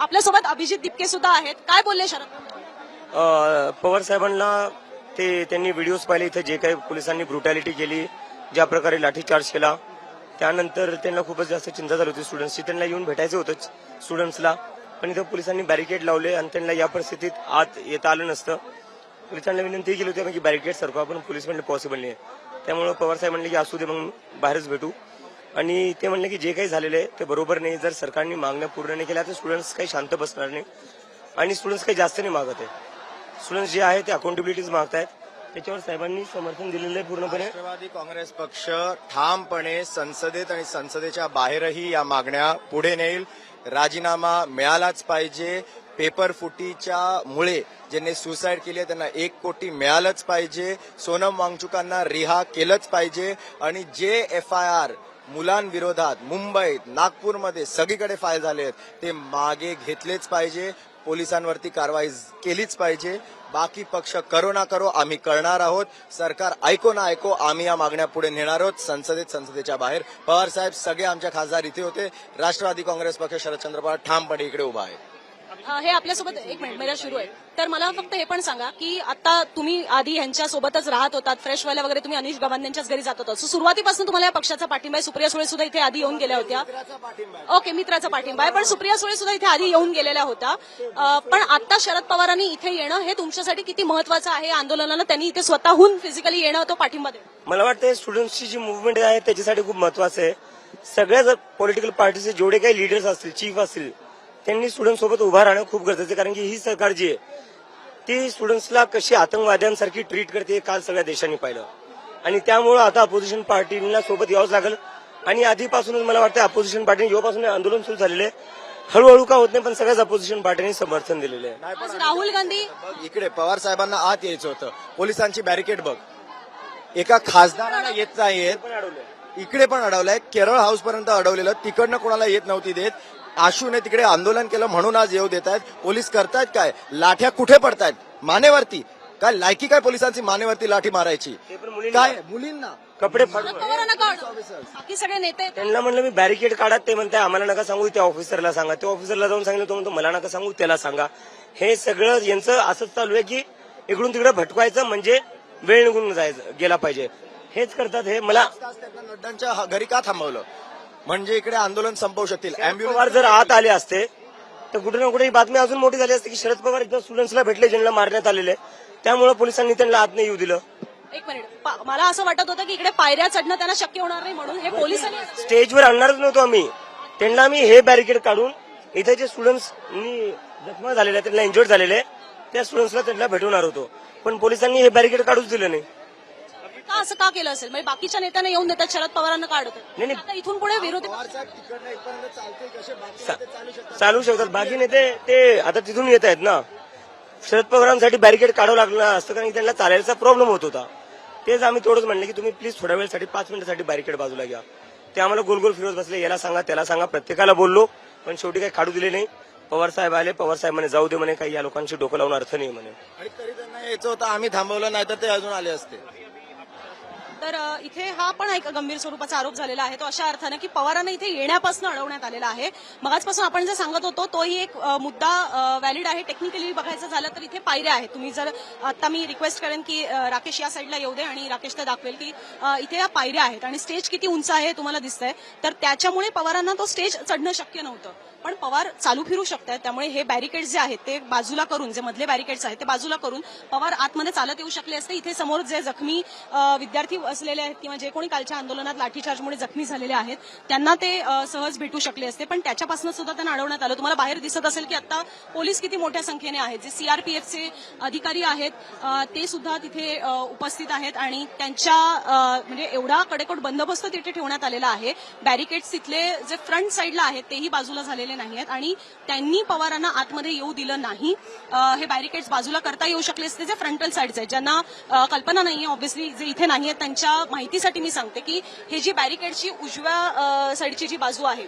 आपल्यासोबत अभिजित दिपके सुद्धा आहेत. काय बोलले शरद पवार साहेबांना त्यांनी व्हिडिओज पाहिले, इथे जे काही पोलिसांनी ब्रुटॅलिटी केली, ज्या प्रकारे लाठीचार्ज केला, त्यानंतर त्यांना खूपच जास्त चिंता झाली होती स्टुडंट्सची. त्यांना येऊन भेटायचं होतं स्टुडंट्सला, पण इथं पोलिसांनी बॅरिकेड लावले आणि त्यांना या परिस्थितीत आत येता आलं नसतं. पोलिसांना विनंती केली होती की बॅरिकेड सरकवा, पण पोलीस म्हणले पॉसिबल नाही. त्यामुळे पवार साहेब म्हणले की असू दे, मग बाहेरच भेटू. आणि ते म्हणले की जे काही झालेलं आहे ते बरोबर नाही. जर सरकारने मागण्या पूर्ण नाही केल्या तर स्टुडंट्स काही शांत बसणार नाही आणि स्टुडंट्स काही जास्त नाही मागत आहे. स्टुडंट्स जे आहे ते अकाउंटेबिलिटीज मागतायत. त्याच्यावर साहेबांनी समर्थन दिलेलं आहे पूर्णपणे. राष्ट्रवादी काँग्रेस पक्ष ठामपणे संसदेत आणि संसदेच्या बाहेरही या मागण्या पुढे नेईल. राजीनामा मिळालाच पाहिजे. पेपर फुटीच्या मुळे ज्यांनी सुसाईड केली आहे त्यांना 1 कोटी मिळालंच पाहिजे. सोनम वांगचुकांना रिहा केलंच पाहिजे. आणि जे FIR मुलांविरोधात मुंबईत, नागपूरमध्ये सगळीकडे फाईल झाले आहेत ते मागे घेतलेच पाहिजे. पोलिसांवरती कारवाई केलीच पाहिजे. बाकी पक्ष करो ना करो, आम्ही करणार आहोत. सरकार ऐको ना ऐको, आम्ही या मागण्या पुढे नेणार आहोत. संसदेच्या बाहेर पवार साहेब, सगळे आमच्या खासदार इथे होते. राष्ट्रवादी काँग्रेस पक्ष शरदचंद्र पवार ठामपणे इकडे उभा आहे. हे आपल्यासोबत 1 मिनिट मेरा सुरू आहे. तर मला फक्त हे पण सांगा की आता तुम्ही आधी यांच्या सोबतच राहत होतात, फ्रेश व्हायला वगैरे तुम्ही अनिश गवान यांच्याच घरी जात होतात. सुरुवातीपासून तुम्हाला या पक्षाचा पाठिंबा आहे. सुप्रिया सुळे सुद्धा इथे आधी येऊन गेल्या होत्या. ओके, मित्राचा पाठिंबा आहे, पण सुप्रिया सुळे सुद्धा इथे आधी येऊन गेलेल्या होत्या. पण आता शरद पवारांनी इथे येणं हे तुमच्यासाठी किती महत्वाचं आहे? आंदोलनाला त्यांनी इथे स्वतःहून फिजिकली येणं, तो पाठिंबा देणं. मला वाटतं स्टुडंट्सची जी मुवमेंट आहे त्याच्यासाठी खूप महत्वाचं आहे. सगळ्या जर पॉलिटिकल पार्टीचे जेवढे काही लीडर्स असतील, चीफ असतील, त्यांनी स्टुडंट सोबत उभा राहणं खूप गरजेचं आहे. कारण की ही सरकार जी आहे ती स्टुडंट्सला कशी आतंकवाद्यांसारखी ट्रीट करते काल सगळ्या देशांनी पाहिलं. आणि त्यामुळे आता अपोजिशन पार्टीला सोबत यावंच लागेल. आणि आधीपासूनच मला वाटतं अपोजिशन पार्टीने जेव्हापासून आंदोलन सुरू झालेलं आहे, हळूहळू का होत नाही पण सगळ्याच अपोजिशन पार्टीने समर्थन दिलेलं आहे. आज राहुल गांधी इकडे पवार साहेबांना आत यायचं होतं. पोलिसांची बॅरिकेड बघ, एका खासदाराला येत नाहीयेत. इकडे पण अडवलंय, केरळ हाऊस पर्यंत अडवलेलं, तिकडनं कोणाला येत नव्हती देत. आशूने तिकडे आंदोलन केलं म्हणून आज येऊ देत आहेत. पोलीस करतायत काय? लाठ्या कुठे पडतायत? मानेवरती. काय लायकी काय पोलिसांची मानेवरती लाठी मारायची? काय मुलींना कपडे पवारांना बाकी सगळे नेते त्यांना म्हणलं मी बॅरिकेड काढा, ते म्हणताय आम्हाला नका सांगू, त्या ऑफिसरला सांगा. त्या ऑफिसरला जाऊन सांगितलं, तो म्हणतो मला नका सांगू, त्याला सांगा. हे सगळं यांचं असंच चालू आहे की इकडून तिकडे भटकायचं म्हणजे वेळ निघून गेला पाहिजे. हेच करतात. हे मला नड्डांच्या घरी का थांबवलं? म्हणजे इकडे आंदोलन संपवू शकतील. पवार जर आत आले असते तर कुठे ना कुठे ही बातमी अजून मोठी झाली असते की शरद पवार इथं स्टुडंट्सला भेटले, ज्यांना मारण्यात आलेले. त्यामुळे पोलिसांनी त्यांना आत नाही येऊ दिलं. 1 मिनिट, मला असं वाटत होतं की इकडे पायऱ्या चढणं त्यांना शक्य होणार नाही म्हणून हे पोलिसांनी स्टेजवर आणणारच नव्हतो आम्ही. त्यांना आम्ही हे बॅरिकेड काढून इथे जे स्टुडंट्स जखमा झालेले त्यांना इंजर्ड झालेले त्या स्टुडंट्सला त्यांना भेटवणार होतो, पण पोलिसांनी हे बॅरिकेड काढूच दिलं नाही. का असं का केलं असेल? म्हणजे बाकीच्या नेत्यांना येऊन देतात, शरद पवारांना काढतात. नाही आता इथून पुढे विरोधी चालू शकतात. बाकी नेते ते आता तिथून येत आहेत ना. शरद पवारांसाठी बॅरिकेड काढावं लागलं असतं कारण की त्यांना चालायचा प्रॉब्लेम होत होता. तेच आम्ही थोडंच म्हणले की तुम्ही प्लीज थोड्या वेळसाठी 5 मिनिटासाठी बॅरिकेड बाजूला घ्या. ते आम्हाला गोल गोल फिरवत बसले, याला सांगा त्याला सांगा, प्रत्येकाला बोललो पण शेवटी काही काढू दिले नाही. पवार साहेब आले, पवार साहेब म्हणे जाऊ दे म्हणे, काही या लोकांशी डोकं लावून अर्थ नाही म्हणे. आणि तरी त्यांना यायचं होतं, आम्ही थांबवलं नाही तर ते अजून आले असते. तर इथे हा पण एक गंभीर स्वरूपाचा आरोप झालेला आहे, तो अशा अर्थाने की पवारांना इथे येण्यापासून अडवण्यात आलेला आहे. मगाचपासून आपण जे सांगत होतो तोही एक मुद्दा व्हॅलिड आहे. टेक्निकली बघायचं झालं तर इथे पायऱ्या आहेत. तुम्ही जर आता मी रिक्वेस्ट करेन की राकेश या साईडला येऊ दे आणि राकेश ते दाखवेल की इथे या पायऱ्या आहेत आणि स्टेज किती उंच आहे तुम्हाला दिसतंय. तर त्याच्यामुळे पवारांना तो स्टेज चढणं शक्य नव्हतं, पण पवार चालू फिरू शकतात. त्यामुळे हे बॅरिकेड्स जे आहेत ते बाजूला करून, जे मधले बॅरिकेड्स आहेत ते बाजूला करून पवार आतमध्ये चालत येऊ शकले असते. इथे समोर जे जखमी विद्यार्थी असलेले आहेत किंवा जे कोणी कालच्या आंदोलनात लाठीचार्जमुळे जखमी झालेले आहेत त्यांना ते सहज भेटू शकले असते, पण त्याच्यापासून सुद्धा त्यांना अडवण्यात आलं. तुम्हाला बाहेर दिसत असेल की आता पोलीस किती मोठ्या संख्येने आहेत. जे सीआरपीएफचे अधिकारी आहेत ते सुद्धा तिथे उपस्थित आहेत आणि त्यांच्या म्हणजे एवढा कडेकोट बंदोबस्त तिथे ठेवण्यात आलेला आहे. बॅरिकेड्स तिथले जे फ्रंट साईडला आहेत तेही बाजूला झालेले नाही आहेत आणि त्यांनी पवारांना आतमध्ये येऊ दिलं नाही. हे बॅरिकेड्स बाजूला करता येऊ शकले असते जे फ्रंटल साईडचे आहेत. ज्यांना कल्पना नाहीये ऑब्व्हियसली, जे इथे नाहीये त्यांच्या माहितीसाठी मी सांगते की हे जी बॅरिकेडची उजव्या साईडची जी बाजू आहे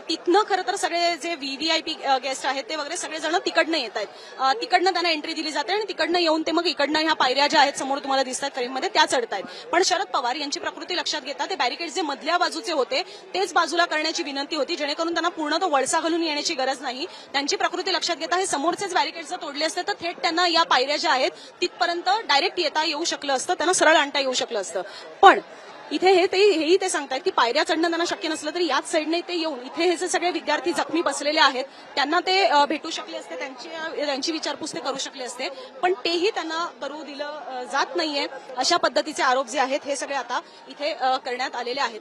तिथनं खरं तर सगळे जे व्हीव्हीआयपी गेस्ट आहेत ते वगैरे सगळे जण तिकडनं येत आहेत. तिकडनं त्यांना एंट्री दिली जाते आणि तिकडनं येऊन ते मग इकडनं ह्या पायऱ्या ज्या आहेत समोर तुम्हाला दिसतात फ्रेममध्ये त्या चढतायत. पण शरद पवार यांची प्रकृती लक्षात घेता ते बॅरिकेड जे मधल्या बाजूचे होते तेच बाजूला करण्याची विनंती होती, जेणेकरून त्यांना पूर्ण तो वळसा घालून येण्याची गरज नाही. त्यांची प्रकृती लक्षात घेता हे समोरचेच बॅरिकेड जर तोडले असते तर थेट त्यांना या पायऱ्या ज्या आहेत तिथपर्यंत डायरेक्ट येता येऊ शकलं असतं, त्यांना सरळ आणता येऊ शकलं असतं. पण इथे हेही ते सांगतायत की पायऱ्या चढणं त्यांना शक्य नसलं तरी याच साईडने ते येऊन इथे हे जे सगळे विद्यार्थी जखमी बसलेले आहेत त्यांना ते भेटू शकले असते, त्यांची विचारपूस ते करू शकले असते, पण तेही त्यांना करू दिलं जात नाहीये. अशा पद्धतीचे आरोप जे आहेत हे सगळे आता इथे करण्यात आलेले आहेत.